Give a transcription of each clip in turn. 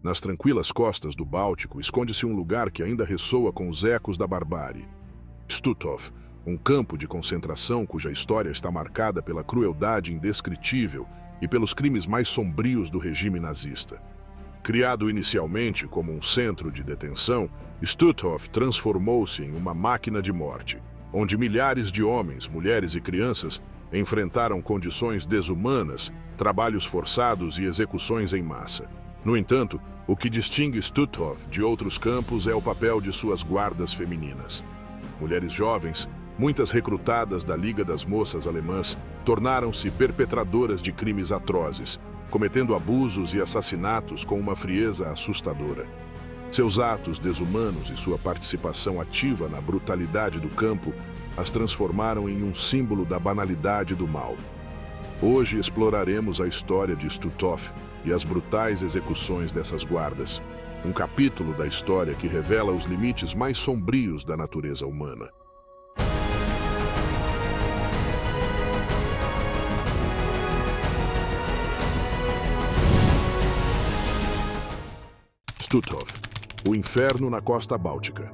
Nas tranquilas costas do Báltico esconde-se um lugar que ainda ressoa com os ecos da barbárie. Stutthof, um campo de concentração cuja história está marcada pela crueldade indescritível e pelos crimes mais sombrios do regime nazista. Criado inicialmente como um centro de detenção, Stutthof transformou-se em uma máquina de morte, onde milhares de homens, mulheres e crianças enfrentaram condições desumanas, trabalhos forçados e execuções em massa. No entanto, o que distingue Stutthof de outros campos é o papel de suas guardas femininas. Mulheres jovens, muitas recrutadas da Liga das Moças Alemãs, tornaram-se perpetradoras de crimes atrozes, cometendo abusos e assassinatos com uma frieza assustadora. Seus atos desumanos e sua participação ativa na brutalidade do campo as transformaram em um símbolo da banalidade do mal. Hoje exploraremos a história de Stutthof e as brutais execuções dessas guardas, um capítulo da história que revela os limites mais sombrios da natureza humana. Stutthof, o inferno na costa báltica.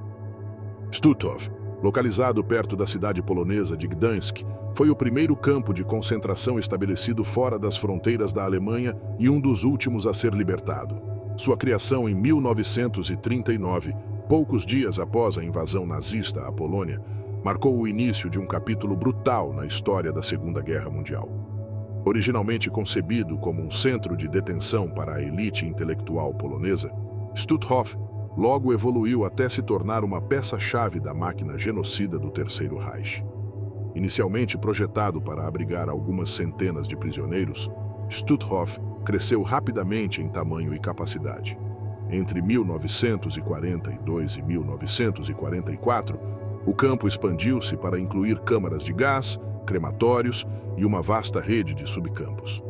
Stutthof, localizado perto da cidade polonesa de Gdańsk, foi o primeiro campo de concentração estabelecido fora das fronteiras da Alemanha e um dos últimos a ser libertado. Sua criação em 1939, poucos dias após a invasão nazista à Polônia, marcou o início de um capítulo brutal na história da Segunda Guerra Mundial. Originalmente concebido como um centro de detenção para a elite intelectual polonesa, Stutthof logo evoluiu até se tornar uma peça-chave da máquina genocida do Terceiro Reich. Inicialmente projetado para abrigar algumas centenas de prisioneiros, Stutthof cresceu rapidamente em tamanho e capacidade. Entre 1942 e 1944, o campo expandiu-se para incluir câmaras de gás, crematórios e uma vasta rede de subcampos.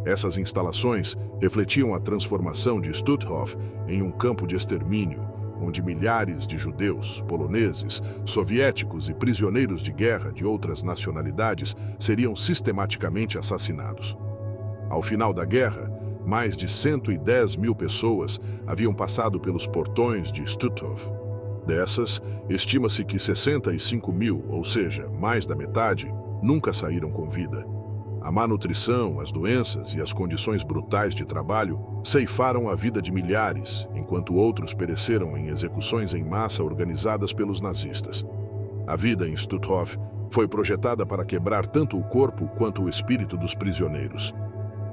Essas instalações refletiam a transformação de Stutthof em um campo de extermínio, onde milhares de judeus, poloneses, soviéticos e prisioneiros de guerra de outras nacionalidades seriam sistematicamente assassinados. Ao final da guerra, mais de 110 mil pessoas haviam passado pelos portões de Stutthof. Dessas, estima-se que 65 mil, ou seja, mais da metade, nunca saíram com vida. A má nutrição, as doenças e as condições brutais de trabalho ceifaram a vida de milhares, enquanto outros pereceram em execuções em massa organizadas pelos nazistas. A vida em Stutthof foi projetada para quebrar tanto o corpo quanto o espírito dos prisioneiros.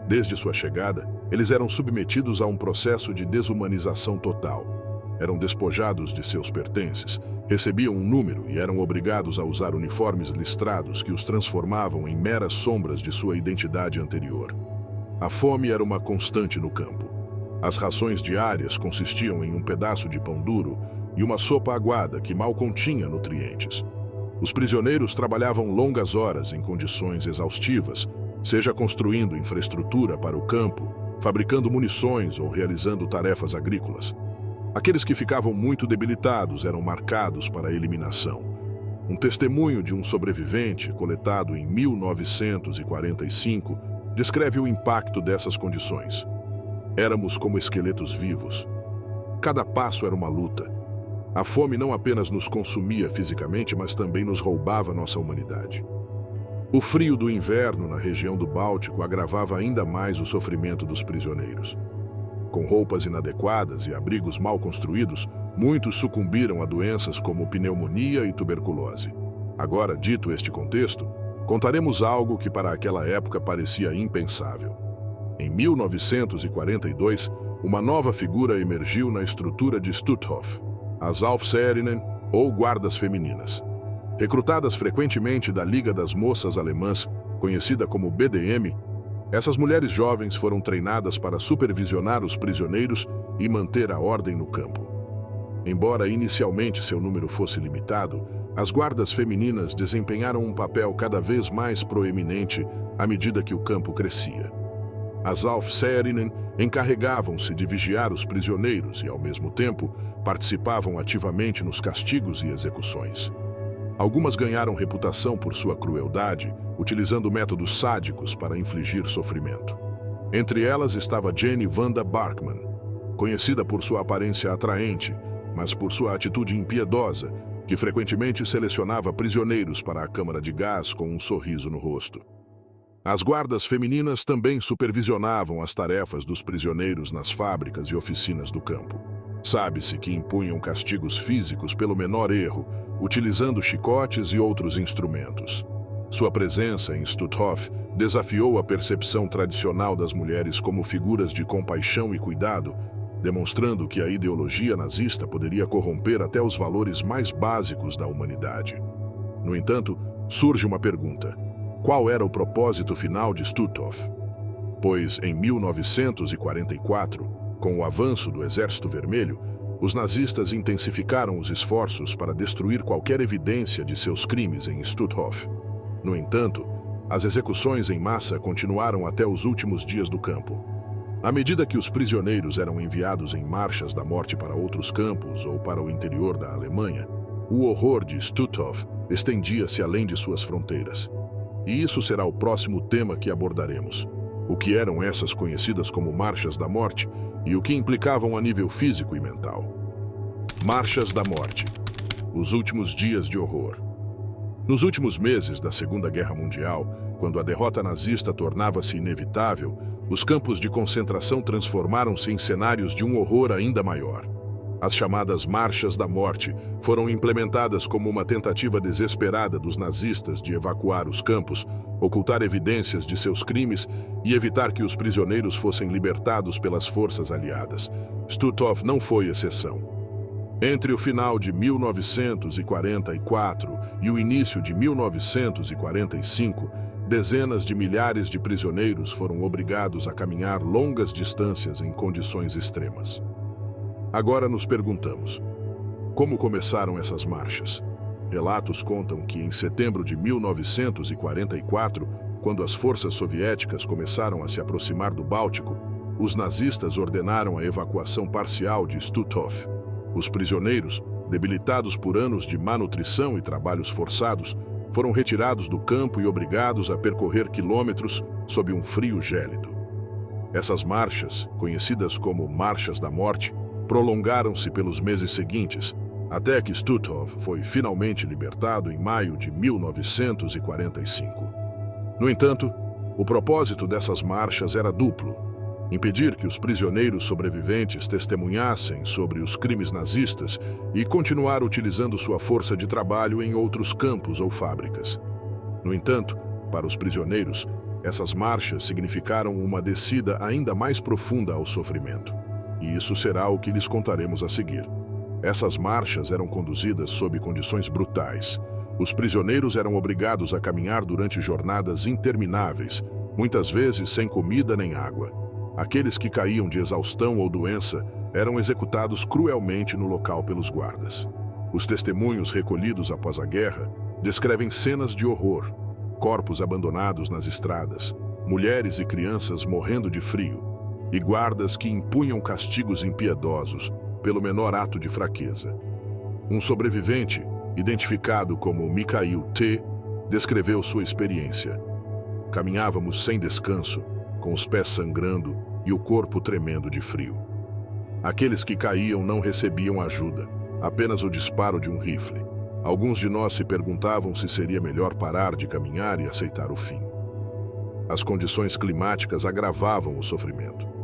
Desde sua chegada, eles eram submetidos a um processo de desumanização total. Eram despojados de seus pertences, recebiam um número e eram obrigados a usar uniformes listrados que os transformavam em meras sombras de sua identidade anterior. A fome era uma constante no campo. As rações diárias consistiam em um pedaço de pão duro e uma sopa aguada que mal continha nutrientes. Os prisioneiros trabalhavam longas horas em condições exaustivas, seja construindo infraestrutura para o campo, fabricando munições ou realizando tarefas agrícolas. Aqueles que ficavam muito debilitados eram marcados para a eliminação. Um testemunho de um sobrevivente, coletado em 1945, descreve o impacto dessas condições. Éramos como esqueletos vivos. Cada passo era uma luta. A fome não apenas nos consumia fisicamente, mas também nos roubava nossa humanidade. O frio do inverno na região do Báltico agravava ainda mais o sofrimento dos prisioneiros. Com roupas inadequadas e abrigos mal construídos, muitos sucumbiram a doenças como pneumonia e tuberculose. Agora, dito este contexto, contaremos algo que para aquela época parecia impensável. Em 1942, uma nova figura emergiu na estrutura de Stutthof, as Aufseherinnen, ou guardas femininas. Recrutadas frequentemente da Liga das Moças Alemãs, conhecida como BDM, essas mulheres jovens foram treinadas para supervisionar os prisioneiros e manter a ordem no campo. Embora inicialmente seu número fosse limitado, as guardas femininas desempenharam um papel cada vez mais proeminente à medida que o campo crescia. As Aufseherinnen encarregavam-se de vigiar os prisioneiros e, ao mesmo tempo, participavam ativamente nos castigos e execuções. Algumas ganharam reputação por sua crueldade, utilizando métodos sádicos para infligir sofrimento. Entre elas estava Jenny Wanda Barkman. conhecida por sua aparência atraente, mas por sua atitude impiedosa, que frequentemente selecionava prisioneiros para a câmara de gás com um sorriso no rosto. As guardas femininas também supervisionavam as tarefas dos prisioneiros nas fábricas e oficinas do campo. Sabe-se que impunham castigos físicos pelo menor erro, utilizando chicotes e outros instrumentos. Sua presença em Stutthof desafiou a percepção tradicional das mulheres como figuras de compaixão e cuidado, demonstrando que a ideologia nazista poderia corromper até os valores mais básicos da humanidade. No entanto, surge uma pergunta: qual era o propósito final de Stutthof? Pois, em 1944, com o avanço do Exército Vermelho, os nazistas intensificaram os esforços para destruir qualquer evidência de seus crimes em Stutthof. No entanto, as execuções em massa continuaram até os últimos dias do campo. À medida que os prisioneiros eram enviados em marchas da morte para outros campos ou para o interior da Alemanha, o horror de Stutthof estendia-se além de suas fronteiras. E isso será o próximo tema que abordaremos. O que eram essas conhecidas como Marchas da Morte e o que implicavam a nível físico e mental. Marchas da Morte. Os últimos dias de horror. Nos últimos meses da Segunda Guerra Mundial, quando a derrota nazista tornava-se inevitável, os campos de concentração transformaram-se em cenários de um horror ainda maior. As chamadas Marchas da Morte foram implementadas como uma tentativa desesperada dos nazistas de evacuar os campos, ocultar evidências de seus crimes e evitar que os prisioneiros fossem libertados pelas forças aliadas. Stutthof não foi exceção. Entre o final de 1944 e o início de 1945, dezenas de milhares de prisioneiros foram obrigados a caminhar longas distâncias em condições extremas. Agora nos perguntamos: como começaram essas marchas? Relatos contam que em setembro de 1944, quando as forças soviéticas começaram a se aproximar do Báltico, os nazistas ordenaram a evacuação parcial de Stutthof. Os prisioneiros, debilitados por anos de má nutrição e trabalhos forçados, foram retirados do campo e obrigados a percorrer quilômetros sob um frio gélido. Essas marchas, conhecidas como Marchas da Morte, prolongaram-se pelos meses seguintes, até que Stutthof foi finalmente libertado em maio de 1945. No entanto, o propósito dessas marchas era duplo: impedir que os prisioneiros sobreviventes testemunhassem sobre os crimes nazistas e continuar utilizando sua força de trabalho em outros campos ou fábricas. No entanto, para os prisioneiros, essas marchas significaram uma descida ainda mais profunda ao sofrimento. E isso será o que lhes contaremos a seguir. Essas marchas eram conduzidas sob condições brutais. Os prisioneiros eram obrigados a caminhar durante jornadas intermináveis, muitas vezes sem comida nem água. Aqueles que caíam de exaustão ou doença eram executados cruelmente no local pelos guardas. Os testemunhos recolhidos após a guerra descrevem cenas de horror: corpos abandonados nas estradas, mulheres e crianças morrendo de frio, e guardas que impunham castigos impiedosos pelo menor ato de fraqueza. Um sobrevivente, identificado como Mikhail T., descreveu sua experiência. Caminhávamos sem descanso, com os pés sangrando e o corpo tremendo de frio. Aqueles que caíam não recebiam ajuda, apenas o disparo de um rifle. Alguns de nós se perguntavam se seria melhor parar de caminhar e aceitar o fim. As condições climáticas agravavam o sofrimento.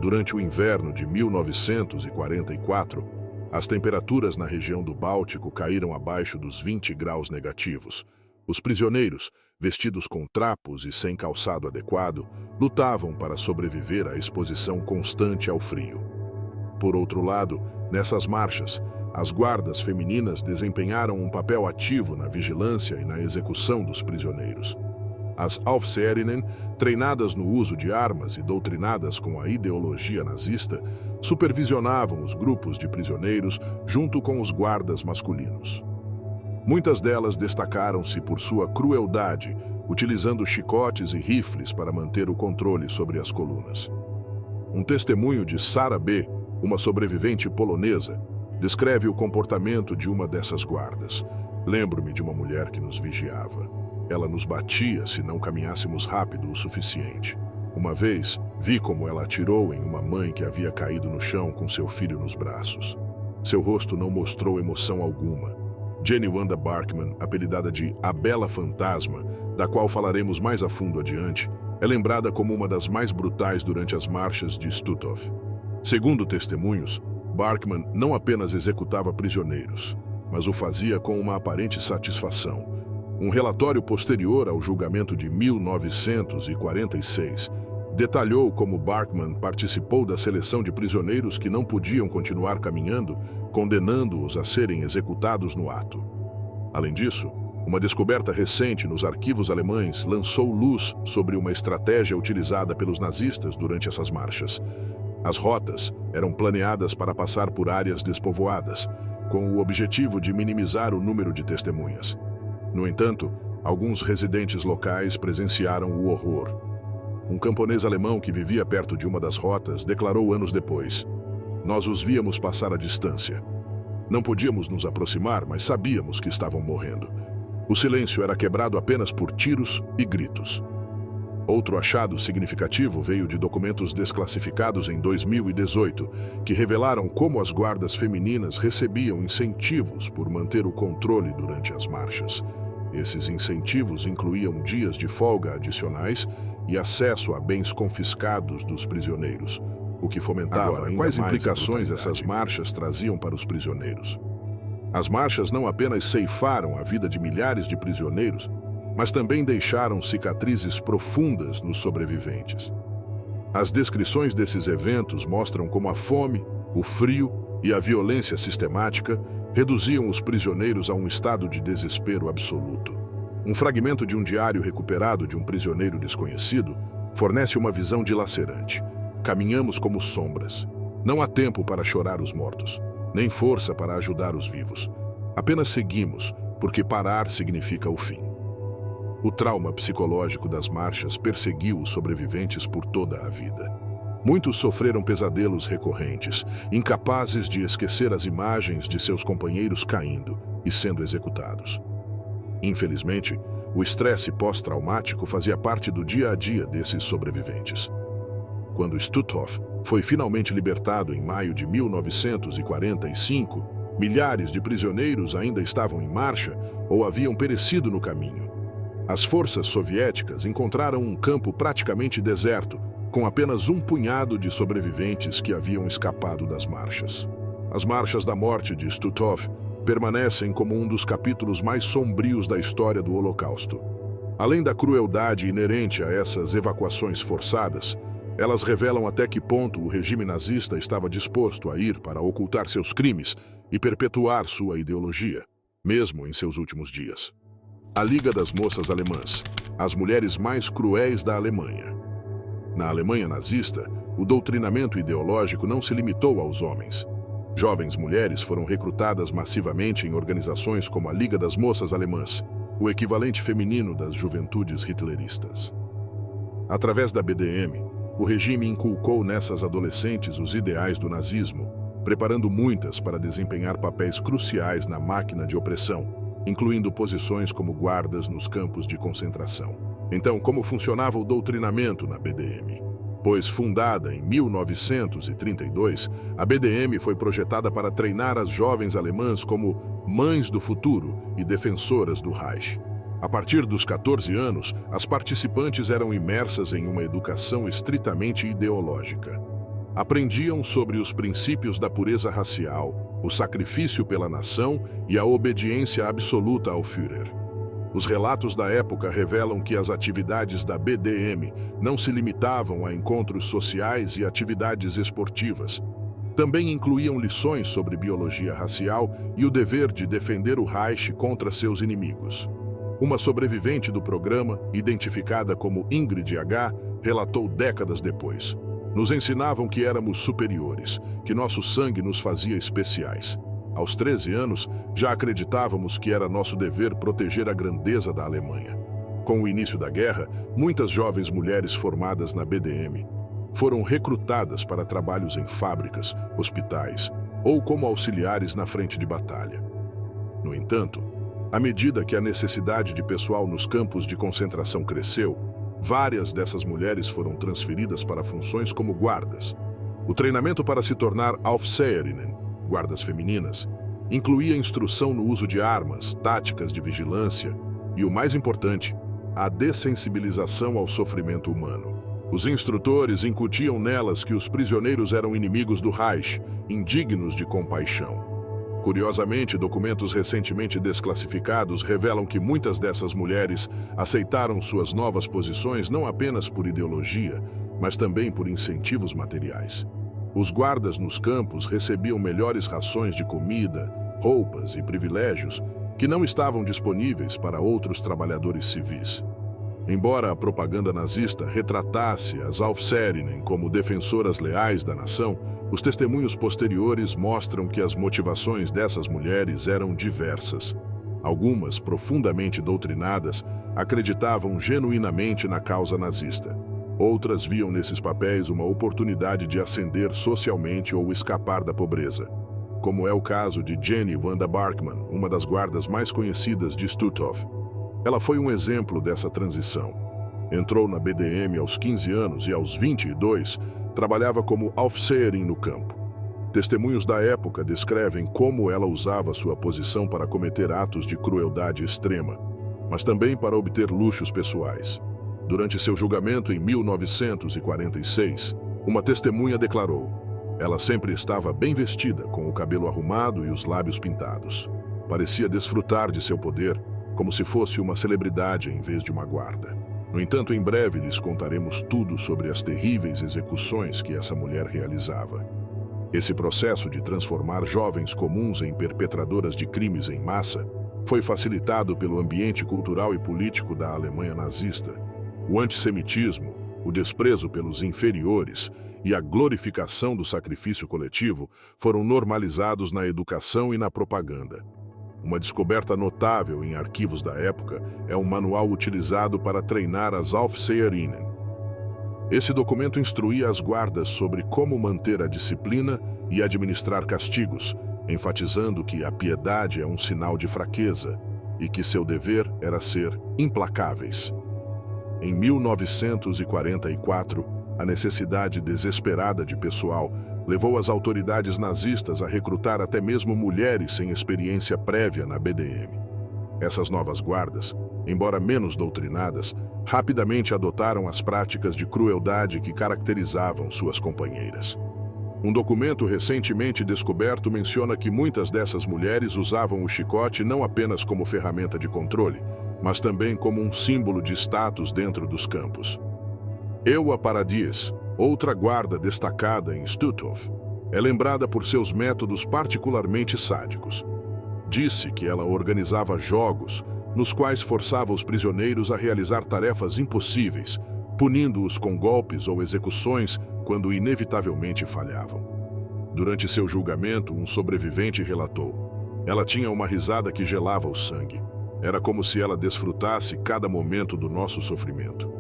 Durante o inverno de 1944, as temperaturas na região do Báltico caíram abaixo dos 20 graus negativos. Os prisioneiros, vestidos com trapos e sem calçado adequado, lutavam para sobreviver à exposição constante ao frio. Por outro lado, nessas marchas, as guardas femininas desempenharam um papel ativo na vigilância e na execução dos prisioneiros. As Aufseherinnen, treinadas no uso de armas e doutrinadas com a ideologia nazista, supervisionavam os grupos de prisioneiros junto com os guardas masculinos. Muitas delas destacaram-se por sua crueldade, utilizando chicotes e rifles para manter o controle sobre as colunas. Um testemunho de Sara B., uma sobrevivente polonesa, descreve o comportamento de uma dessas guardas. Lembro-me de uma mulher que nos vigiava. Ela nos batia se não caminhássemos rápido o suficiente. Uma vez, Vi como ela atirou em uma mãe que havia caído no chão com seu filho nos braços. Seu rosto não mostrou emoção alguma. Jenny Wanda Barkman, apelidada de A Bela Fantasma, da qual falaremos mais a fundo adiante, é lembrada como uma das mais brutais durante as marchas de Stutthof. Segundo testemunhos, Barkman não apenas executava prisioneiros, mas o fazia com uma aparente satisfação. Um relatório posterior ao julgamento de 1946 detalhou como Barkman participou da seleção de prisioneiros que não podiam continuar caminhando, condenando-os a serem executados no ato. Além disso, uma descoberta recente nos arquivos alemães lançou luz sobre uma estratégia utilizada pelos nazistas durante essas marchas. As rotas eram planeadas para passar por áreas despovoadas, com o objetivo de minimizar o número de testemunhas. No entanto, alguns residentes locais presenciaram o horror. Um camponês alemão que vivia perto de uma das rotas declarou anos depois: "Nós os víamos passar à distância. Não podíamos nos aproximar, mas sabíamos que estavam morrendo. O silêncio era quebrado apenas por tiros e gritos." Outro achado significativo veio de documentos desclassificados em 2018, que revelaram como as guardas femininas recebiam incentivos por manter o controle durante as marchas. Esses incentivos incluíam dias de folga adicionais e acesso a bens confiscados dos prisioneiros, o que fomentava ainda quais implicações essas marchas traziam para os prisioneiros. As marchas não apenas ceifaram a vida de milhares de prisioneiros, mas também deixaram cicatrizes profundas nos sobreviventes. As descrições desses eventos mostram como a fome, o frio e a violência sistemática reduziam os prisioneiros a um estado de desespero absoluto. Um fragmento de um diário recuperado de um prisioneiro desconhecido fornece uma visão dilacerante. Caminhamos como sombras. Não há tempo para chorar os mortos, nem força para ajudar os vivos. Apenas seguimos, porque parar significa o fim. O trauma psicológico das marchas perseguiu os sobreviventes por toda a vida. Muitos sofreram pesadelos recorrentes, incapazes de esquecer as imagens de seus companheiros caindo e sendo executados. Infelizmente, o estresse pós-traumático fazia parte do dia a dia desses sobreviventes. Quando Stutthof foi finalmente libertado em maio de 1945, milhares de prisioneiros ainda estavam em marcha ou haviam perecido no caminho. As forças soviéticas encontraram um campo praticamente deserto, com apenas um punhado de sobreviventes que haviam escapado das marchas. As marchas da morte de Stutthof permanecem como um dos capítulos mais sombrios da história do Holocausto. Além da crueldade inerente a essas evacuações forçadas, elas revelam até que ponto o regime nazista estava disposto a ir para ocultar seus crimes e perpetuar sua ideologia, mesmo em seus últimos dias. A Liga das Moças Alemãs, as mulheres mais cruéis da Alemanha. Na Alemanha nazista, o doutrinamento ideológico não se limitou aos homens. Jovens mulheres foram recrutadas massivamente em organizações como a Liga das Moças Alemãs, o equivalente feminino das juventudes hitleristas. Através da BDM, o regime inculcou nessas adolescentes os ideais do nazismo, preparando muitas para desempenhar papéis cruciais na máquina de opressão, incluindo posições como guardas nos campos de concentração. Então, como funcionava o doutrinamento na BDM? Pois, fundada em 1932, a BDM foi projetada para treinar as jovens alemãs como mães do futuro e defensoras do Reich. A partir dos 14 anos, as participantes eram imersas em uma educação estritamente ideológica. Aprendiam sobre os princípios da pureza racial, o sacrifício pela nação e a obediência absoluta ao Führer. Os relatos da época revelam que as atividades da BDM não se limitavam a encontros sociais e atividades esportivas. Também incluíam lições sobre biologia racial e o dever de defender o Reich contra seus inimigos. Uma sobrevivente do programa, identificada como Ingrid H., relatou décadas depois: "Nos ensinavam que éramos superiores, que nosso sangue nos fazia especiais. Aos 13 anos, já acreditávamos que era nosso dever proteger a grandeza da Alemanha." Com o início da guerra, muitas jovens mulheres formadas na BDM foram recrutadas para trabalhos em fábricas, hospitais ou como auxiliares na frente de batalha. No entanto, à medida que a necessidade de pessoal nos campos de concentração cresceu, Várias dessas mulheres foram transferidas para funções como guardas. O treinamento para se tornar Aufseherinnen, guardas femininas, incluía instrução no uso de armas, táticas de vigilância e, o mais importante, a dessensibilização ao sofrimento humano. Os instrutores incutiam nelas que os prisioneiros eram inimigos do Reich, indignos de compaixão. Curiosamente, documentos recentemente desclassificados revelam que muitas dessas mulheres aceitaram suas novas posições não apenas por ideologia, mas também por incentivos materiais. Os guardas nos campos recebiam melhores rações de comida, roupas e privilégios que não estavam disponíveis para outros trabalhadores civis. Embora a propaganda nazista retratasse as Aufseherinnen como defensoras leais da nação, os testemunhos posteriores mostram que as motivações dessas mulheres eram diversas. Algumas, profundamente doutrinadas, acreditavam genuinamente na causa nazista. Outras viam nesses papéis uma oportunidade de ascender socialmente ou escapar da pobreza, como é o caso de Jenny Wanda Barkman, uma das guardas mais conhecidas de Stutthof. Ela foi um exemplo dessa transição. Entrou na BDM aos 15 anos e, aos 22, trabalhava como Aufseherin no campo. Testemunhos da época descrevem como ela usava sua posição para cometer atos de crueldade extrema, mas também para obter luxos pessoais. Durante seu julgamento em 1946, uma testemunha declarou: ela sempre estava bem vestida, com o cabelo arrumado e os lábios pintados. Parecia desfrutar de seu poder, como se fosse uma celebridade em vez de uma guarda. No entanto, em breve lhes contaremos tudo sobre as terríveis execuções que essa mulher realizava. Esse processo de transformar jovens comuns em perpetradoras de crimes em massa foi facilitado pelo ambiente cultural e político da Alemanha nazista. O antissemitismo, o desprezo pelos inferiores e a glorificação do sacrifício coletivo foram normalizados na educação e na propaganda. Uma descoberta notável em arquivos da época é um manual utilizado para treinar as Aufseherinnen. Esse documento instruía as guardas sobre como manter a disciplina e administrar castigos, enfatizando que a piedade é um sinal de fraqueza e que seu dever era ser implacáveis. Em 1944, a necessidade desesperada de pessoal levou as autoridades nazistas a recrutar até mesmo mulheres sem experiência prévia na BDM. Essas novas guardas, embora menos doutrinadas, rapidamente adotaram as práticas de crueldade que caracterizavam suas companheiras. Um documento recentemente descoberto menciona que muitas dessas mulheres usavam o chicote não apenas como ferramenta de controle, mas também como um símbolo de status dentro dos campos. Ewa Paradis, outra guarda destacada em Stutthof, é lembrada por seus métodos particularmente sádicos. Disse que ela organizava jogos nos quais forçava os prisioneiros a realizar tarefas impossíveis, punindo-os com golpes ou execuções quando inevitavelmente falhavam. Durante seu julgamento, um sobrevivente relatou: ela tinha uma risada que gelava o sangue. Era como se ela desfrutasse cada momento do nosso sofrimento.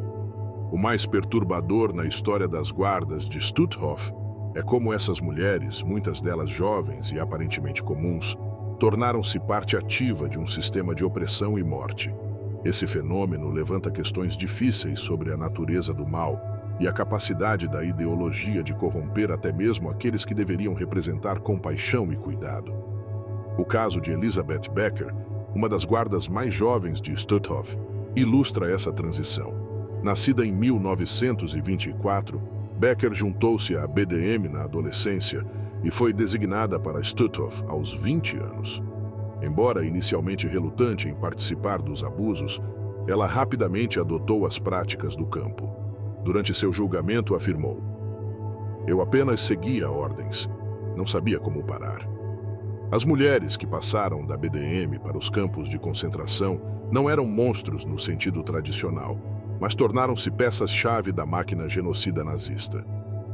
O mais perturbador na história das guardas de Stutthof é como essas mulheres, muitas delas jovens e aparentemente comuns, tornaram-se parte ativa de um sistema de opressão e morte. Esse fenômeno levanta questões difíceis sobre a natureza do mal e a capacidade da ideologia de corromper até mesmo aqueles que deveriam representar compaixão e cuidado. O caso de Elisabeth Becker, uma das guardas mais jovens de Stutthof, ilustra essa transição. Nascida em 1924, Becker juntou-se à BDM na adolescência e foi designada para Stutthof aos 20 anos. Embora inicialmente relutante em participar dos abusos, ela rapidamente adotou as práticas do campo. Durante seu julgamento, afirmou: "Eu apenas seguia ordens, não sabia como parar." As mulheres que passaram da BDM para os campos de concentração não eram monstros no sentido tradicional, mas tornaram-se peças-chave da máquina genocida nazista.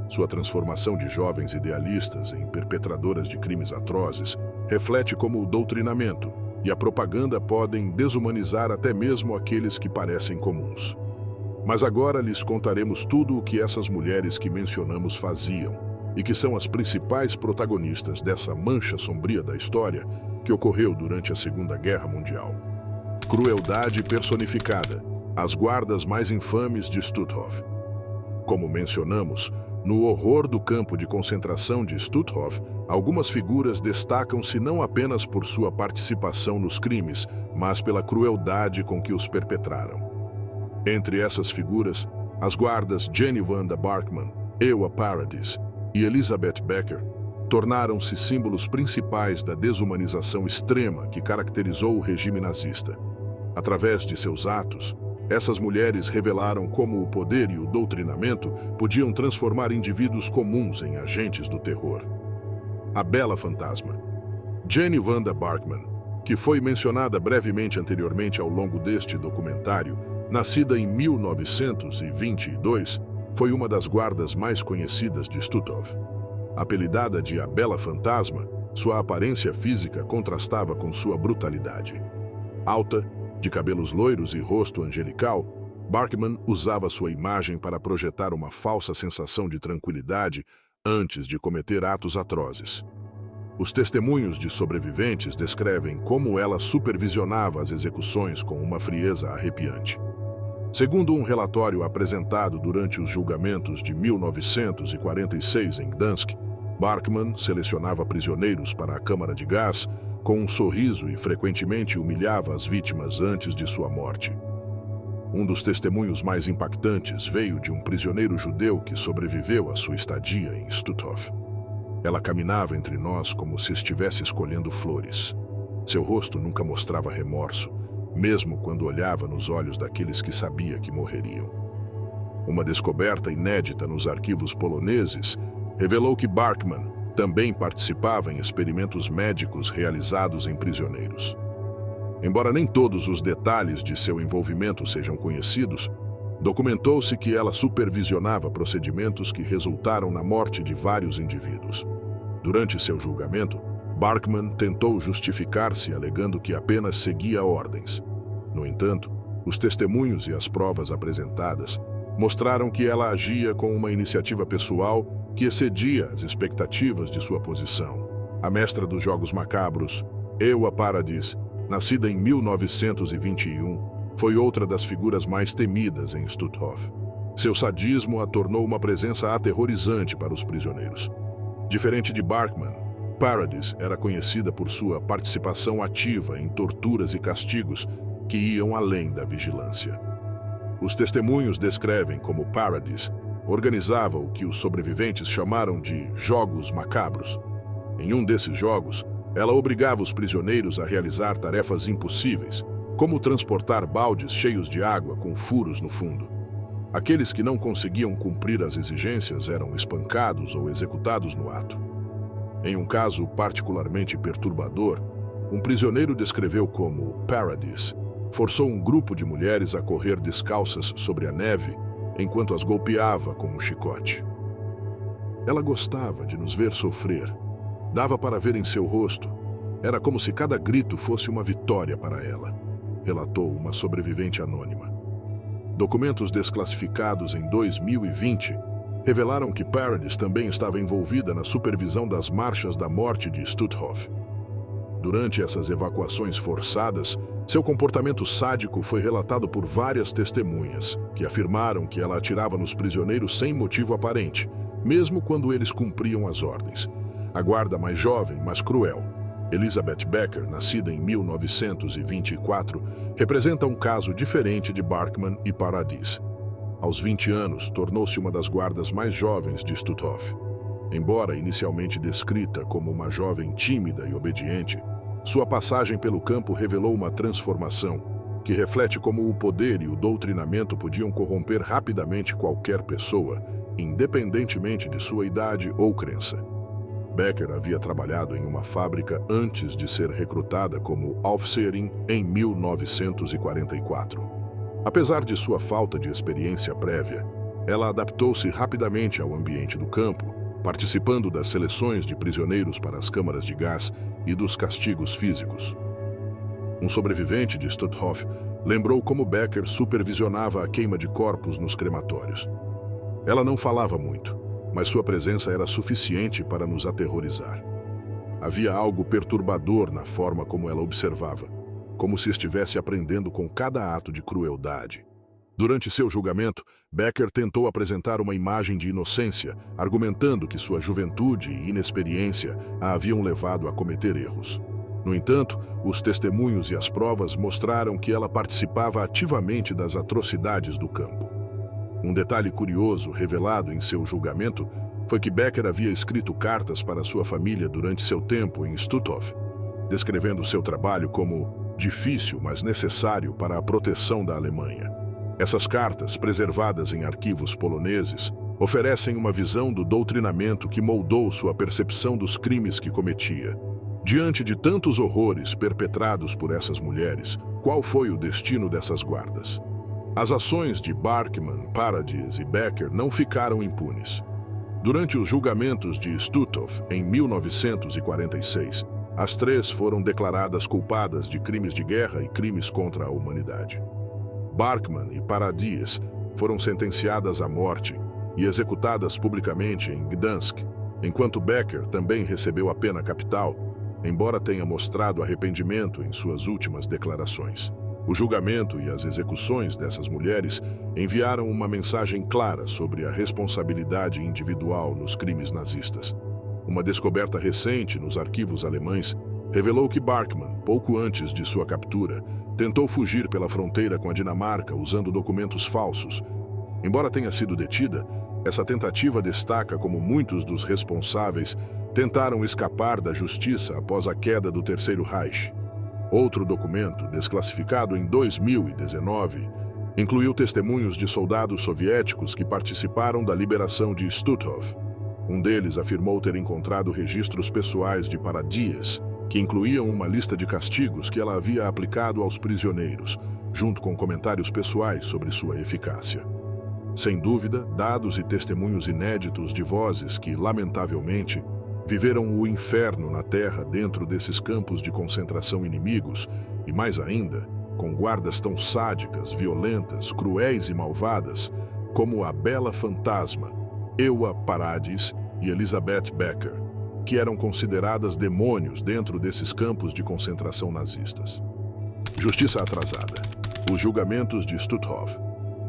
Sua transformação de jovens idealistas em perpetradoras de crimes atrozes reflete como o doutrinamento e a propaganda podem desumanizar até mesmo aqueles que parecem comuns. Mas agora lhes contaremos tudo o que essas mulheres que mencionamos faziam e que são as principais protagonistas dessa mancha sombria da história que ocorreu durante a Segunda Guerra Mundial. Crueldade personificada. as guardas mais infames de Stutthof. Como mencionamos, no horror do campo de concentração de Stutthof, algumas figuras destacam-se não apenas por sua participação nos crimes, mas pela crueldade com que os perpetraram. Entre essas figuras, as guardas Jenny Wanda Barkman, Ewa Paradis e Elizabeth Becker tornaram-se símbolos principais da desumanização extrema que caracterizou o regime nazista. Através de seus atos, essas mulheres revelaram como o poder e o doutrinamento podiam transformar indivíduos comuns em agentes do terror. A Bela Fantasma. Jenny Wanda Barkman, que foi mencionada brevemente anteriormente ao longo deste documentário, nascida em 1922, foi uma das guardas mais conhecidas de Stutthof. Apelidada de A Bela Fantasma, sua aparência física contrastava com sua brutalidade. Alta, de cabelos loiros e rosto angelical, Barkman usava sua imagem para projetar uma falsa sensação de tranquilidade antes de cometer atos atrozes. Os testemunhos de sobreviventes descrevem como ela supervisionava as execuções com uma frieza arrepiante. Segundo um relatório apresentado durante os julgamentos de 1946 em Gdansk, Barkman selecionava prisioneiros para a câmara de gás com um sorriso e frequentemente humilhava as vítimas antes de sua morte. Um dos testemunhos mais impactantes veio de um prisioneiro judeu que sobreviveu à sua estadia em Stutthof. Ela caminhava entre nós como se estivesse escolhendo flores. Seu rosto nunca mostrava remorso, mesmo quando olhava nos olhos daqueles que sabia que morreriam. Uma descoberta inédita nos arquivos poloneses revelou que Barkman também participava em experimentos médicos realizados em prisioneiros. Embora nem todos os detalhes de seu envolvimento sejam conhecidos, documentou-se que ela supervisionava procedimentos que resultaram na morte de vários indivíduos. Durante seu julgamento, Barkman tentou justificar-se alegando que apenas seguia ordens. No entanto, os testemunhos e as provas apresentadas mostraram que ela agia com uma iniciativa pessoal que excedia as expectativas de sua posição. A mestra dos Jogos Macabros, Ewa Paradis, nascida em 1921, foi outra das figuras mais temidas em Stutthof. Seu sadismo a tornou uma presença aterrorizante para os prisioneiros. Diferente de Barkman, Paradis era conhecida por sua participação ativa em torturas e castigos que iam além da vigilância. Os testemunhos descrevem como Paradis organizava o que os sobreviventes chamaram de Jogos Macabros. Em um desses jogos, ela obrigava os prisioneiros a realizar tarefas impossíveis, como transportar baldes cheios de água com furos no fundo. Aqueles que não conseguiam cumprir as exigências eram espancados ou executados no ato. Em um caso particularmente perturbador, um prisioneiro descreveu como Paradis forçou um grupo de mulheres a correr descalças sobre a neve enquanto as golpeava com um chicote. Ela gostava de nos ver sofrer. Dava para ver em seu rosto. Era como se cada grito fosse uma vitória para ela, relatou uma sobrevivente anônima. Documentos desclassificados em 2020 revelaram que Paradis também estava envolvida na supervisão das marchas da morte de Stutthof. Durante essas evacuações forçadas, seu comportamento sádico foi relatado por várias testemunhas, que afirmaram que ela atirava nos prisioneiros sem motivo aparente, mesmo quando eles cumpriam as ordens. A guarda mais jovem, mas cruel, Elizabeth Becker, nascida em 1924, representa um caso diferente de Barkman e Paradis. Aos 20 anos, tornou-se uma das guardas mais jovens de Stutthof. Embora inicialmente descrita como uma jovem tímida e obediente, sua passagem pelo campo revelou uma transformação que reflete como o poder e o doutrinamento podiam corromper rapidamente qualquer pessoa, independentemente de sua idade ou crença. Becker havia trabalhado em uma fábrica antes de ser recrutada como Aufseherin em 1944. Apesar de sua falta de experiência prévia, ela adaptou-se rapidamente ao ambiente do campo, participando das seleções de prisioneiros para as câmaras de gás e dos castigos físicos. Um sobrevivente de Stutthof lembrou como Becker supervisionava a queima de corpos nos crematórios. Ela não falava muito, mas sua presença era suficiente para nos aterrorizar. Havia algo perturbador na forma como ela observava, como se estivesse aprendendo com cada ato de crueldade. Durante seu julgamento, Becker tentou apresentar uma imagem de inocência, argumentando que sua juventude e inexperiência a haviam levado a cometer erros. No entanto, os testemunhos e as provas mostraram que ela participava ativamente das atrocidades do campo. Um detalhe curioso revelado em seu julgamento foi que Becker havia escrito cartas para sua família durante seu tempo em Stutthof, descrevendo seu trabalho como difícil, mas necessário para a proteção da Alemanha. Essas cartas, preservadas em arquivos poloneses, oferecem uma visão do doutrinamento que moldou sua percepção dos crimes que cometia. Diante de tantos horrores perpetrados por essas mulheres, qual foi o destino dessas guardas? As ações de Barkman, Paradis e Becker não ficaram impunes. Durante os julgamentos de Stutthof, em 1946, as três foram declaradas culpadas de crimes de guerra e crimes contra a humanidade. Barkman e Paradis foram sentenciadas à morte e executadas publicamente em Gdansk, enquanto Becker também recebeu a pena capital, embora tenha mostrado arrependimento em suas últimas declarações. O julgamento e as execuções dessas mulheres enviaram uma mensagem clara sobre a responsabilidade individual nos crimes nazistas. Uma descoberta recente nos arquivos alemães revelou que Barkman, pouco antes de sua captura, tentou fugir pela fronteira com a Dinamarca usando documentos falsos. Embora tenha sido detida, essa tentativa destaca como muitos dos responsáveis tentaram escapar da justiça após a queda do Terceiro Reich. Outro documento, desclassificado em 2019, incluiu testemunhos de soldados soviéticos que participaram da liberação de Stutthof. Um deles afirmou ter encontrado registros pessoais de Paradis, que incluíam uma lista de castigos que ela havia aplicado aos prisioneiros, junto com comentários pessoais sobre sua eficácia. Sem dúvida, dados e testemunhos inéditos de vozes que, lamentavelmente, viveram o inferno na terra dentro desses campos de concentração inimigos, e mais ainda, com guardas tão sádicas, violentas, cruéis e malvadas, como a Bela Fantasma, Ewa Paradis e Elisabeth Becker, que eram consideradas demônios dentro desses campos de concentração nazistas. Justiça atrasada. Os julgamentos de Stutthof.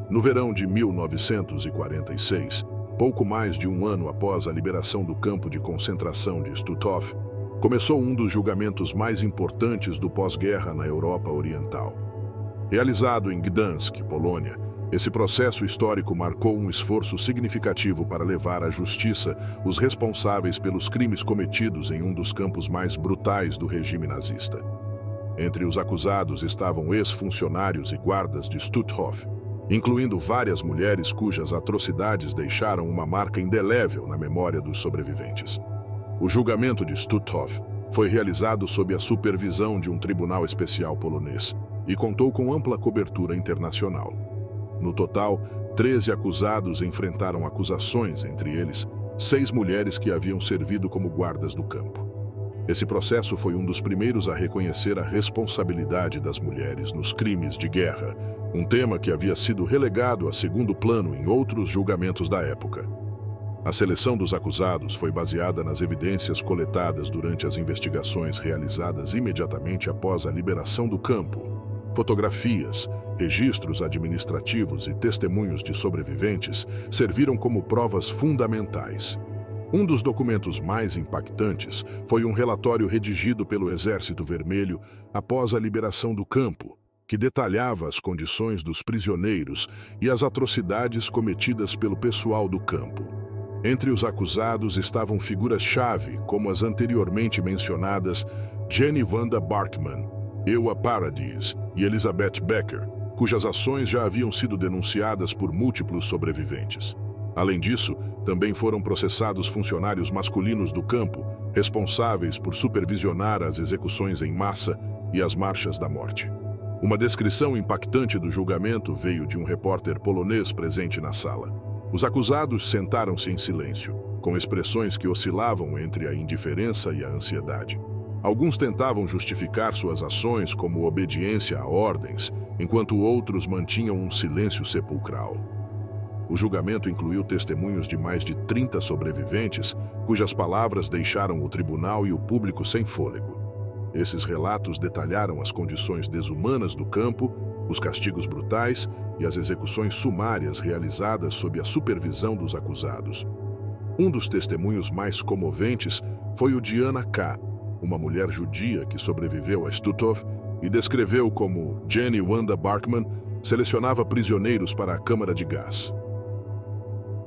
No verão de 1946, pouco mais de um ano após a liberação do campo de concentração de Stutthof, começou um dos julgamentos mais importantes do pós-guerra na Europa Oriental. Realizado em Gdansk, Polônia, esse processo histórico marcou um esforço significativo para levar à justiça os responsáveis pelos crimes cometidos em um dos campos mais brutais do regime nazista. Entre os acusados estavam ex-funcionários e guardas de Stutthof, incluindo várias mulheres cujas atrocidades deixaram uma marca indelével na memória dos sobreviventes. O julgamento de Stutthof foi realizado sob a supervisão de um tribunal especial polonês e contou com ampla cobertura internacional. No total, 13 acusados enfrentaram acusações, entre eles, 6 mulheres que haviam servido como guardas do campo. Esse processo foi um dos primeiros a reconhecer a responsabilidade das mulheres nos crimes de guerra, um tema que havia sido relegado a segundo plano em outros julgamentos da época. A seleção dos acusados foi baseada nas evidências coletadas durante as investigações realizadas imediatamente após a liberação do campo. Fotografias, registros administrativos e testemunhos de sobreviventes serviram como provas fundamentais. Um dos documentos mais impactantes foi um relatório redigido pelo Exército Vermelho após a liberação do campo, que detalhava as condições dos prisioneiros e as atrocidades cometidas pelo pessoal do campo. Entre os acusados estavam figuras-chave, como as anteriormente mencionadas Jenny Wanda Barkman, Ewa Paradis e Elisabeth Becker, cujas ações já haviam sido denunciadas por múltiplos sobreviventes. Além disso, também foram processados funcionários masculinos do campo, responsáveis por supervisionar as execuções em massa e as marchas da morte. Uma descrição impactante do julgamento veio de um repórter polonês presente na sala. Os acusados sentaram-se em silêncio, com expressões que oscilavam entre a indiferença e a ansiedade. Alguns tentavam justificar suas ações como obediência a ordens, enquanto outros mantinham um silêncio sepulcral. O julgamento incluiu testemunhos de mais de 30 sobreviventes, cujas palavras deixaram o tribunal e o público sem fôlego. Esses relatos detalharam as condições desumanas do campo, os castigos brutais e as execuções sumárias realizadas sob a supervisão dos acusados. Um dos testemunhos mais comoventes foi o de Anna K., uma mulher judia que sobreviveu a Stutthof e descreveu como Jenny Wanda Barkman selecionava prisioneiros para a câmara de gás.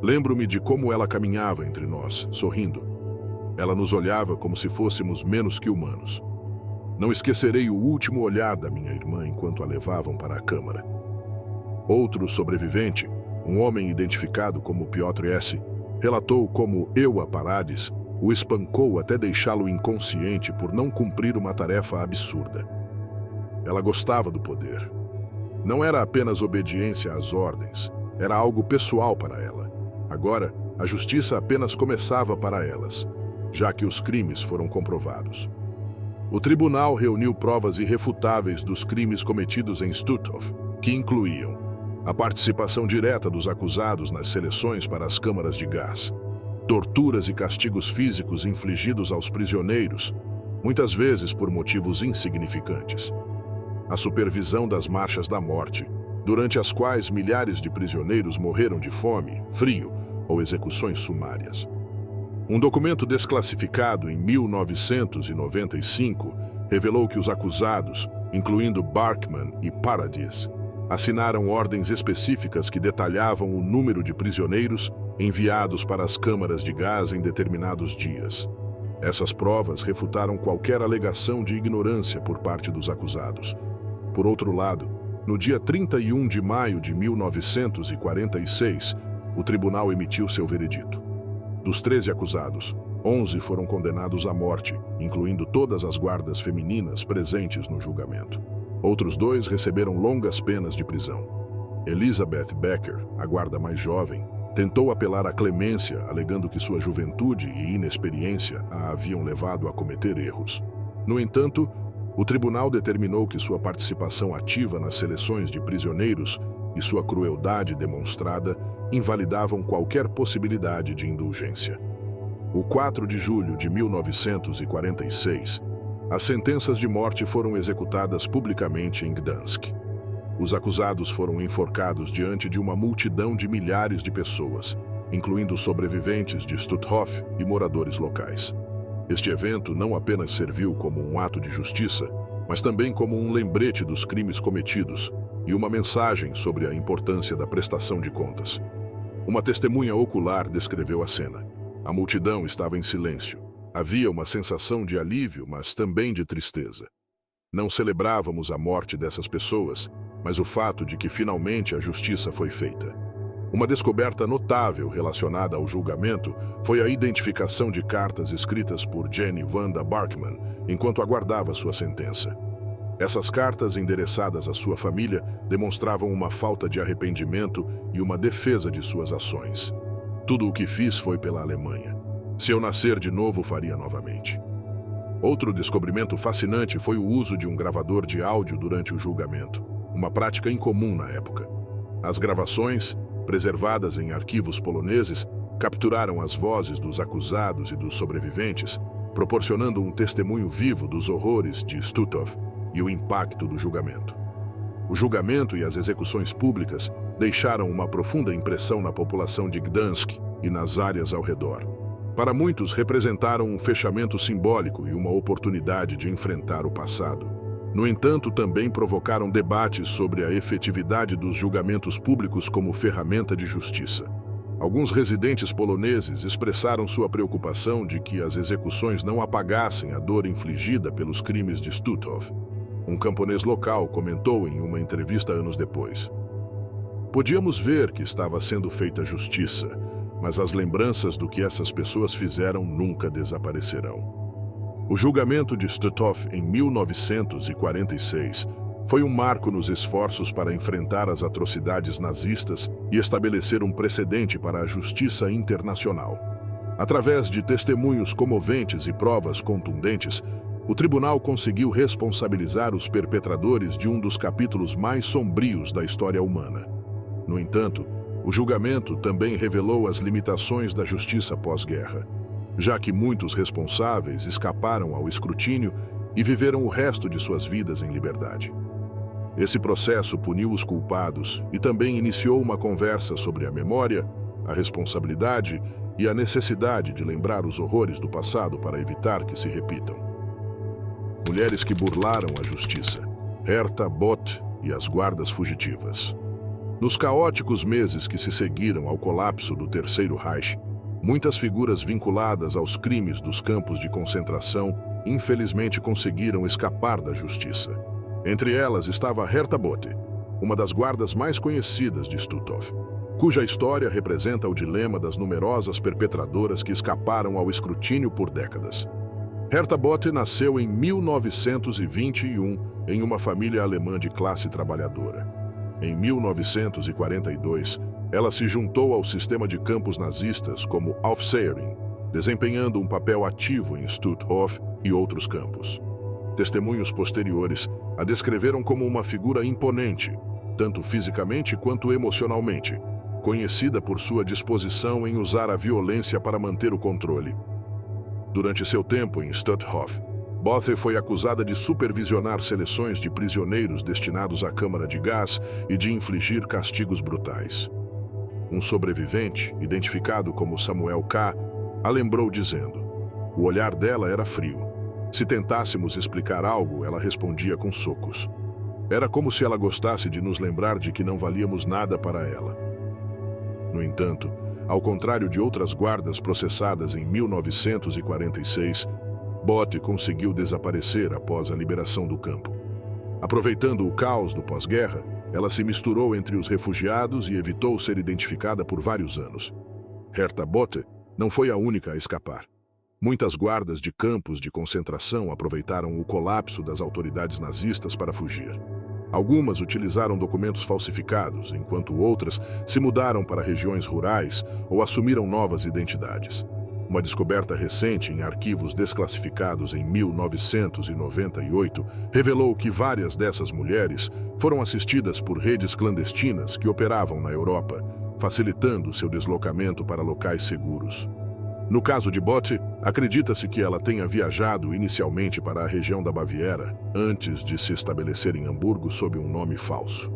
Lembro-me de como ela caminhava entre nós, sorrindo. Ela nos olhava como se fôssemos menos que humanos. Não esquecerei o último olhar da minha irmã enquanto a levavam para a câmara. Outro sobrevivente, um homem identificado como Piotr S., relatou como Ewa Parades o espancou até deixá-lo inconsciente por não cumprir uma tarefa absurda. Ela gostava do poder. Não era apenas obediência às ordens, era algo pessoal para ela. Agora, a justiça apenas começava para elas, já que os crimes foram comprovados. O tribunal reuniu provas irrefutáveis dos crimes cometidos em Stutthof, que incluíam a participação direta dos acusados nas seleções para as câmaras de gás, torturas e castigos físicos infligidos aos prisioneiros, muitas vezes por motivos insignificantes, a supervisão das marchas da morte, durante as quais milhares de prisioneiros morreram de fome, frio ou execuções sumárias. Um documento desclassificado em 1995 revelou que os acusados, incluindo Barkman e Parades, assinaram ordens específicas que detalhavam o número de prisioneiros enviados para as câmaras de gás em determinados dias. Essas provas refutaram qualquer alegação de ignorância por parte dos acusados. Por outro lado, no dia 31 de maio de 1946, o tribunal emitiu seu veredito. Dos 13 acusados, 11 foram condenados à morte, incluindo todas as guardas femininas presentes no julgamento. Outros 2 receberam longas penas de prisão. Elizabeth Becker, a guarda mais jovem, tentou apelar à clemência, alegando que sua juventude e inexperiência a haviam levado a cometer erros. No entanto, o tribunal determinou que sua participação ativa nas seleções de prisioneiros e sua crueldade demonstrada invalidavam qualquer possibilidade de indulgência. O 4 de julho de 1946, as sentenças de morte foram executadas publicamente em Gdansk. Os acusados foram enforcados diante de uma multidão de milhares de pessoas, incluindo sobreviventes de Stutthof e moradores locais. Este evento não apenas serviu como um ato de justiça, mas também como um lembrete dos crimes cometidos e uma mensagem sobre a importância da prestação de contas. Uma testemunha ocular descreveu a cena. A multidão estava em silêncio. Havia uma sensação de alívio, mas também de tristeza. Não celebrávamos a morte dessas pessoas, mas o fato de que finalmente a justiça foi feita. Uma descoberta notável relacionada ao julgamento foi a identificação de cartas escritas por Jenny Wanda Barkman enquanto aguardava sua sentença. Essas cartas, endereçadas à sua família, demonstravam uma falta de arrependimento e uma defesa de suas ações. Tudo o que fiz foi pela Alemanha. Se eu nascer de novo, faria novamente. Outro descobrimento fascinante foi o uso de um gravador de áudio durante o julgamento, uma prática incomum na época. As gravações, preservadas em arquivos poloneses, capturaram as vozes dos acusados e dos sobreviventes, proporcionando um testemunho vivo dos horrores de Stutthof e o impacto do julgamento. O julgamento e as execuções públicas deixaram uma profunda impressão na população de Gdansk e nas áreas ao redor. Para muitos, representaram um fechamento simbólico e uma oportunidade de enfrentar o passado. No entanto, também provocaram debates sobre a efetividade dos julgamentos públicos como ferramenta de justiça. Alguns residentes poloneses expressaram sua preocupação de que as execuções não apagassem a dor infligida pelos crimes de Stutthof. Um camponês local comentou em uma entrevista anos depois: "Podíamos ver que estava sendo feita justiça, mas as lembranças do que essas pessoas fizeram nunca desaparecerão." O julgamento de Stutthof em 1946 foi um marco nos esforços para enfrentar as atrocidades nazistas e estabelecer um precedente para a justiça internacional. Através de testemunhos comoventes e provas contundentes, o tribunal conseguiu responsabilizar os perpetradores de um dos capítulos mais sombrios da história humana. No entanto, o julgamento também revelou as limitações da justiça pós-guerra, já que muitos responsáveis escaparam ao escrutínio e viveram o resto de suas vidas em liberdade. Esse processo puniu os culpados e também iniciou uma conversa sobre a memória, a responsabilidade e a necessidade de lembrar os horrores do passado para evitar que se repitam. Mulheres que burlaram a justiça, Herta Both e as guardas fugitivas. Nos caóticos meses que se seguiram ao colapso do Terceiro Reich, muitas figuras vinculadas aos crimes dos campos de concentração infelizmente conseguiram escapar da justiça. Entre elas estava Herta Both, uma das guardas mais conhecidas de Stutthof, cuja história representa o dilema das numerosas perpetradoras que escaparam ao escrutínio por décadas. Herta Both nasceu em 1921 em uma família alemã de classe trabalhadora. Em 1942, ela se juntou ao sistema de campos nazistas como Aufseherin, desempenhando um papel ativo em Stutthof e outros campos. Testemunhos posteriores a descreveram como uma figura imponente, tanto fisicamente quanto emocionalmente, conhecida por sua disposição em usar a violência para manter o controle. Durante seu tempo em Stutthof, Both foi acusada de supervisionar seleções de prisioneiros destinados à câmara de gás e de infligir castigos brutais. Um sobrevivente, identificado como Samuel K., a lembrou dizendo: "O olhar dela era frio. Se tentássemos explicar algo, ela respondia com socos. Era como se ela gostasse de nos lembrar de que não valíamos nada para ela." No entanto, ao contrário de outras guardas processadas em 1946, Both conseguiu desaparecer após a liberação do campo. Aproveitando o caos do pós-guerra, ela se misturou entre os refugiados e evitou ser identificada por vários anos. Herta Both não foi a única a escapar. Muitas guardas de campos de concentração aproveitaram o colapso das autoridades nazistas para fugir. Algumas utilizaram documentos falsificados, enquanto outras se mudaram para regiões rurais ou assumiram novas identidades. Uma descoberta recente em arquivos desclassificados em 1998 revelou que várias dessas mulheres foram assistidas por redes clandestinas que operavam na Europa, facilitando seu deslocamento para locais seguros. No caso de Both, acredita-se que ela tenha viajado inicialmente para a região da Baviera, antes de se estabelecer em Hamburgo sob um nome falso.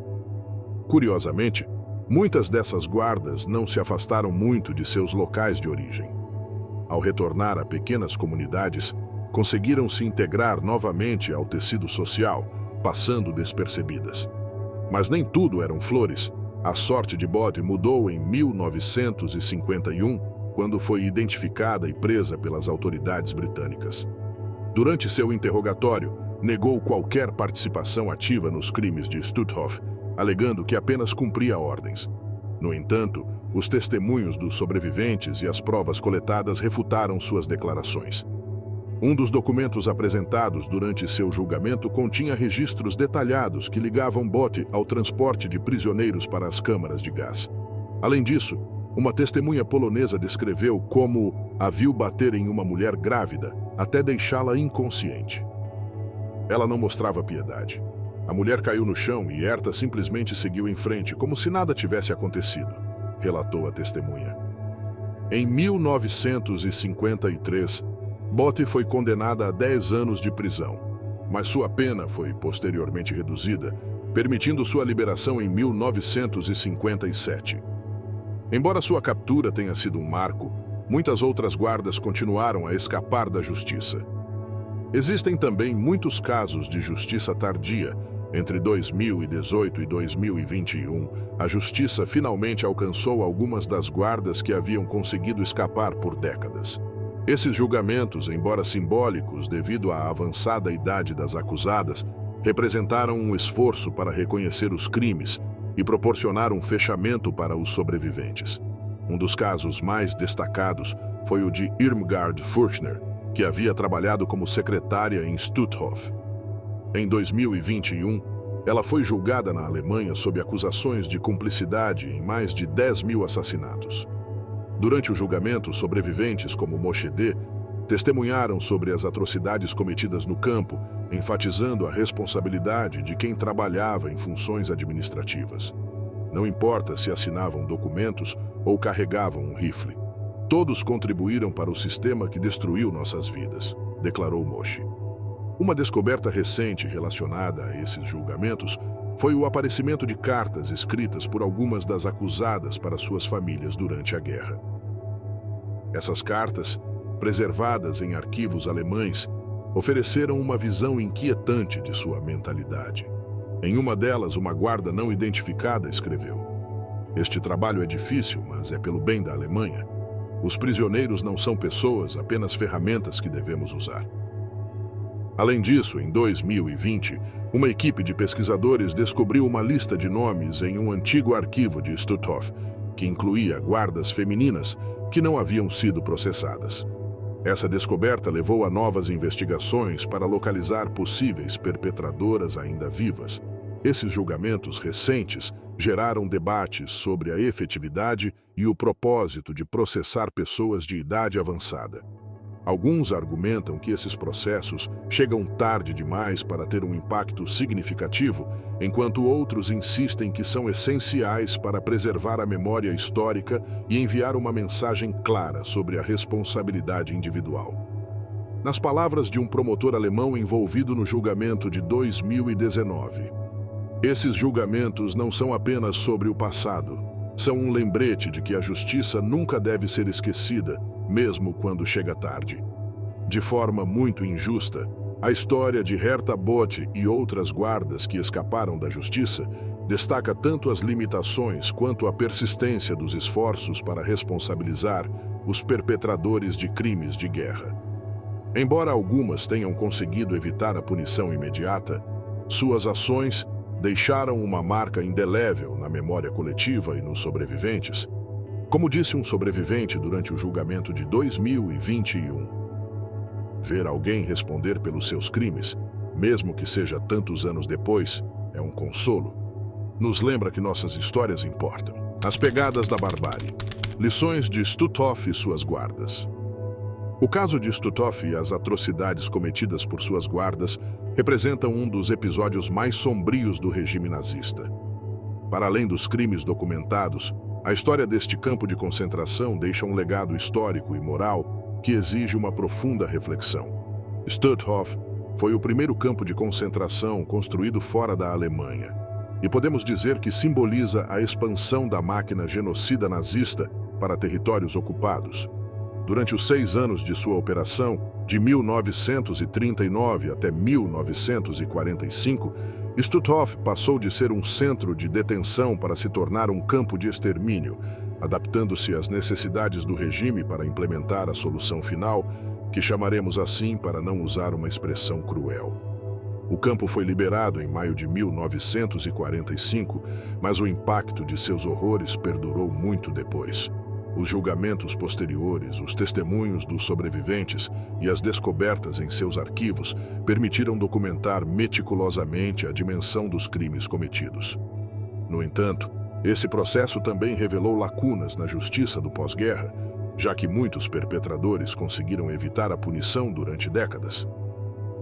Curiosamente, muitas dessas guardas não se afastaram muito de seus locais de origem. Ao retornar a pequenas comunidades, conseguiram se integrar novamente ao tecido social, passando despercebidas. Mas nem tudo eram flores. A sorte de Both mudou em 1951, quando foi identificada e presa pelas autoridades britânicas. Durante seu interrogatório, negou qualquer participação ativa nos crimes de Stutthof, alegando que apenas cumpria ordens. No entanto, os testemunhos dos sobreviventes e as provas coletadas refutaram suas declarações. Um dos documentos apresentados durante seu julgamento continha registros detalhados que ligavam Both ao transporte de prisioneiros para as câmaras de gás. Além disso, uma testemunha polonesa descreveu como a viu bater em uma mulher grávida até deixá-la inconsciente. Ela não mostrava piedade. A mulher caiu no chão e Herta simplesmente seguiu em frente, como se nada tivesse acontecido, relatou a testemunha. Em 1953, Both foi condenada a 10 anos de prisão, mas sua pena foi posteriormente reduzida, permitindo sua liberação em 1957. Embora sua captura tenha sido um marco, muitas outras guardas continuaram a escapar da justiça. Existem também muitos casos de justiça tardia. Entre 2018 e 2021, a justiça finalmente alcançou algumas das guardas que haviam conseguido escapar por décadas. Esses julgamentos, embora simbólicos devido à avançada idade das acusadas, representaram um esforço para reconhecer os crimes e proporcionar um fechamento para os sobreviventes. Um dos casos mais destacados foi o de Irmgard Furchner, que havia trabalhado como secretária em Stutthof. Em 2021, ela foi julgada na Alemanha sob acusações de cumplicidade em mais de 10 mil assassinatos. Durante o julgamento, sobreviventes como Moshe D. testemunharam sobre as atrocidades cometidas no campo, enfatizando a responsabilidade de quem trabalhava em funções administrativas. Não importa se assinavam documentos ou carregavam um rifle. Todos contribuíram para o sistema que destruiu nossas vidas, declarou Moshe. Uma descoberta recente relacionada a esses julgamentos foi o aparecimento de cartas escritas por algumas das acusadas para suas famílias durante a guerra. Essas cartas, preservadas em arquivos alemães, ofereceram uma visão inquietante de sua mentalidade. Em uma delas, uma guarda não identificada escreveu: "Este trabalho é difícil, mas é pelo bem da Alemanha. Os prisioneiros não são pessoas, apenas ferramentas que devemos usar." Além disso, em 2020, uma equipe de pesquisadores descobriu uma lista de nomes em um antigo arquivo de Stutthof, que incluía guardas femininas que não haviam sido processadas. Essa descoberta levou a novas investigações para localizar possíveis perpetradoras ainda vivas. Esses julgamentos recentes geraram debates sobre a efetividade e o propósito de processar pessoas de idade avançada. Alguns argumentam que esses processos chegam tarde demais para ter um impacto significativo, enquanto outros insistem que são essenciais para preservar a memória histórica e enviar uma mensagem clara sobre a responsabilidade individual. Nas palavras de um promotor alemão envolvido no julgamento de 2019, esses julgamentos não são apenas sobre o passado, são um lembrete de que a justiça nunca deve ser esquecida, mesmo quando chega tarde. De forma muito injusta, a história de Herta Both e outras guardas que escaparam da justiça destaca tanto as limitações quanto a persistência dos esforços para responsabilizar os perpetradores de crimes de guerra. Embora algumas tenham conseguido evitar a punição imediata, suas ações deixaram uma marca indelével na memória coletiva e nos sobreviventes. Como disse um sobrevivente durante o julgamento de 2021, ver alguém responder pelos seus crimes, mesmo que seja tantos anos depois, é um consolo. Nos lembra que nossas histórias importam. As pegadas da barbárie. Lições de Stutthof e suas guardas. O caso de Stutthof e as atrocidades cometidas por suas guardas representam um dos episódios mais sombrios do regime nazista. Para além dos crimes documentados, a história deste campo de concentração deixa um legado histórico e moral que exige uma profunda reflexão. Stutthof foi o primeiro campo de concentração construído fora da Alemanha, e podemos dizer que simboliza a expansão da máquina genocida nazista para territórios ocupados. Durante os 6 anos de sua operação, de 1939 até 1945, Stutthof passou de ser um centro de detenção para se tornar um campo de extermínio, adaptando-se às necessidades do regime para implementar a solução final, que chamaremos assim para não usar uma expressão cruel. O campo foi liberado em maio de 1945, mas o impacto de seus horrores perdurou muito depois. Os julgamentos posteriores, os testemunhos dos sobreviventes e as descobertas em seus arquivos permitiram documentar meticulosamente a dimensão dos crimes cometidos. No entanto, esse processo também revelou lacunas na justiça do pós-guerra, já que muitos perpetradores conseguiram evitar a punição durante décadas.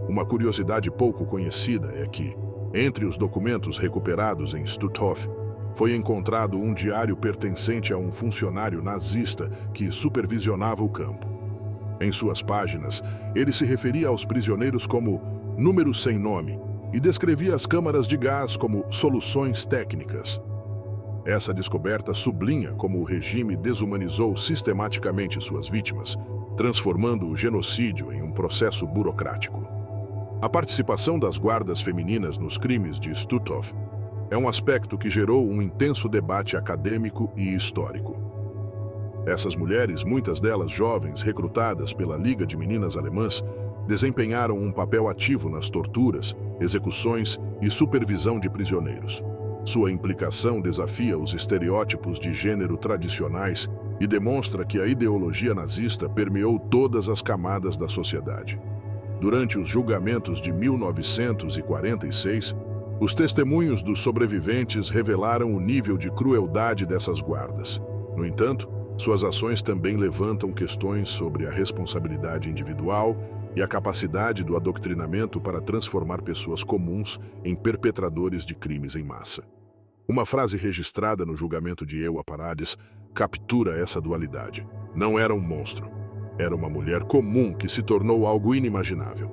Uma curiosidade pouco conhecida é que, entre os documentos recuperados em Stutthof, foi encontrado um diário pertencente a um funcionário nazista que supervisionava o campo. Em suas páginas, ele se referia aos prisioneiros como números sem nome e descrevia as câmaras de gás como soluções técnicas. Essa descoberta sublinha como o regime desumanizou sistematicamente suas vítimas, transformando o genocídio em um processo burocrático. A participação das guardas femininas nos crimes de Stutthof é um aspecto que gerou um intenso debate acadêmico e histórico. Essas mulheres, muitas delas jovens recrutadas pela Liga de Meninas Alemãs, desempenharam um papel ativo nas torturas, execuções e supervisão de prisioneiros. Sua implicação desafia os estereótipos de gênero tradicionais e demonstra que a ideologia nazista permeou todas as camadas da sociedade. Durante os julgamentos de 1946, os testemunhos dos sobreviventes revelaram o nível de crueldade dessas guardas. No entanto, suas ações também levantam questões sobre a responsabilidade individual e a capacidade do adoctrinamento para transformar pessoas comuns em perpetradores de crimes em massa. Uma frase registrada no julgamento de Ewa Parades captura essa dualidade. Não era um monstro, era uma mulher comum que se tornou algo inimaginável.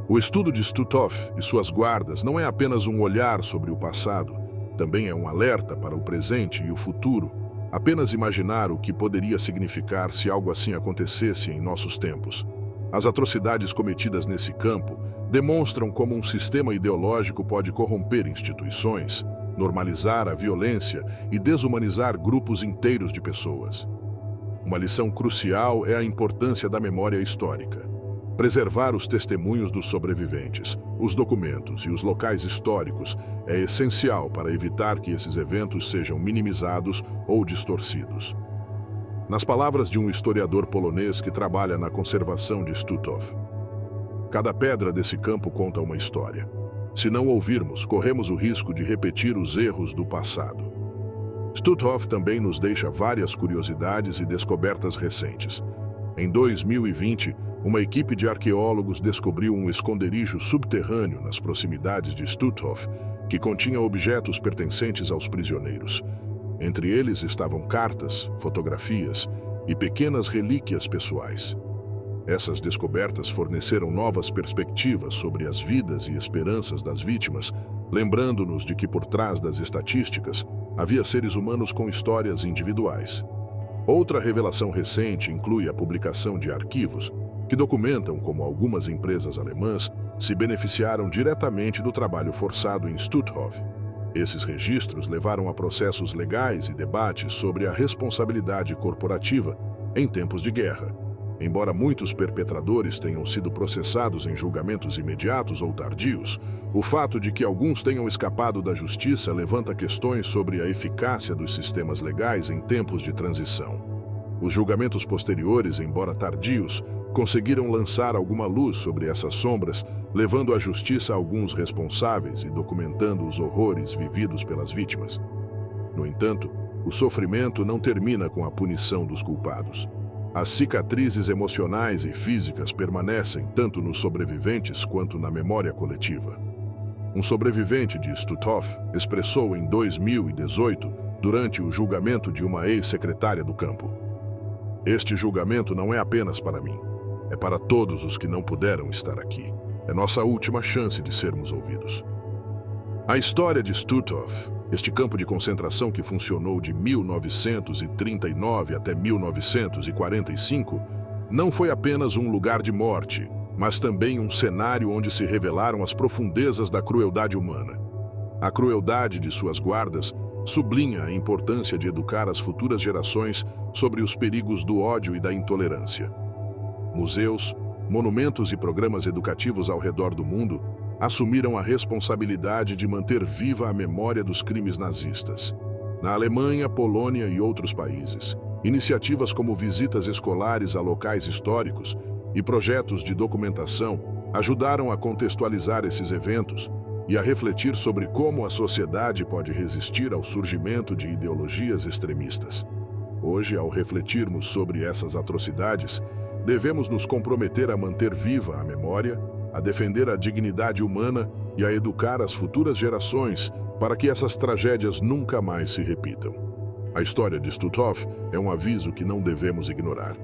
O estudo de Stutthof e suas guardas não é apenas um olhar sobre o passado, também é um alerta para o presente e o futuro. Apenas imaginar o que poderia significar se algo assim acontecesse em nossos tempos. As atrocidades cometidas nesse campo demonstram como um sistema ideológico pode corromper instituições, normalizar a violência e desumanizar grupos inteiros de pessoas. Uma lição crucial é a importância da memória histórica. Preservar os testemunhos dos sobreviventes, os documentos e os locais históricos é essencial para evitar que esses eventos sejam minimizados ou distorcidos. Nas palavras de um historiador polonês que trabalha na conservação de Stutthof, cada pedra desse campo conta uma história. Se não ouvirmos, corremos o risco de repetir os erros do passado. Stutthof também nos deixa várias curiosidades e descobertas recentes. Em 2020, uma equipe de arqueólogos descobriu um esconderijo subterrâneo nas proximidades de Stutthof, que continha objetos pertencentes aos prisioneiros. Entre eles estavam cartas, fotografias e pequenas relíquias pessoais. Essas descobertas forneceram novas perspectivas sobre as vidas e esperanças das vítimas, lembrando-nos de que por trás das estatísticas havia seres humanos com histórias individuais. Outra revelação recente inclui a publicação de arquivos que documentam como algumas empresas alemãs se beneficiaram diretamente do trabalho forçado em Stutthof. Esses registros levaram a processos legais e debates sobre a responsabilidade corporativa em tempos de guerra. Embora muitos perpetradores tenham sido processados em julgamentos imediatos ou tardios, o fato de que alguns tenham escapado da justiça levanta questões sobre a eficácia dos sistemas legais em tempos de transição. Os julgamentos posteriores, embora tardios, conseguiram lançar alguma luz sobre essas sombras, levando à justiça alguns responsáveis e documentando os horrores vividos pelas vítimas. No entanto, o sofrimento não termina com a punição dos culpados. As cicatrizes emocionais e físicas permanecem tanto nos sobreviventes quanto na memória coletiva. Um sobrevivente de Stutthof expressou em 2018, durante o julgamento de uma ex-secretária do campo: "Este julgamento não é apenas para mim. É para todos os que não puderam estar aqui. É nossa última chance de sermos ouvidos." A história de Stutthof, este campo de concentração que funcionou de 1939 até 1945, não foi apenas um lugar de morte, mas também um cenário onde se revelaram as profundezas da crueldade humana. A crueldade de suas guardas sublinha a importância de educar as futuras gerações sobre os perigos do ódio e da intolerância. Museus, monumentos e programas educativos ao redor do mundo assumiram a responsabilidade de manter viva a memória dos crimes nazistas. Na Alemanha, Polônia e outros países, iniciativas como visitas escolares a locais históricos e projetos de documentação ajudaram a contextualizar esses eventos e a refletir sobre como a sociedade pode resistir ao surgimento de ideologias extremistas. Hoje, ao refletirmos sobre essas atrocidades, devemos nos comprometer a manter viva a memória, a defender a dignidade humana e a educar as futuras gerações para que essas tragédias nunca mais se repitam. A história de Stutthof é um aviso que não devemos ignorar.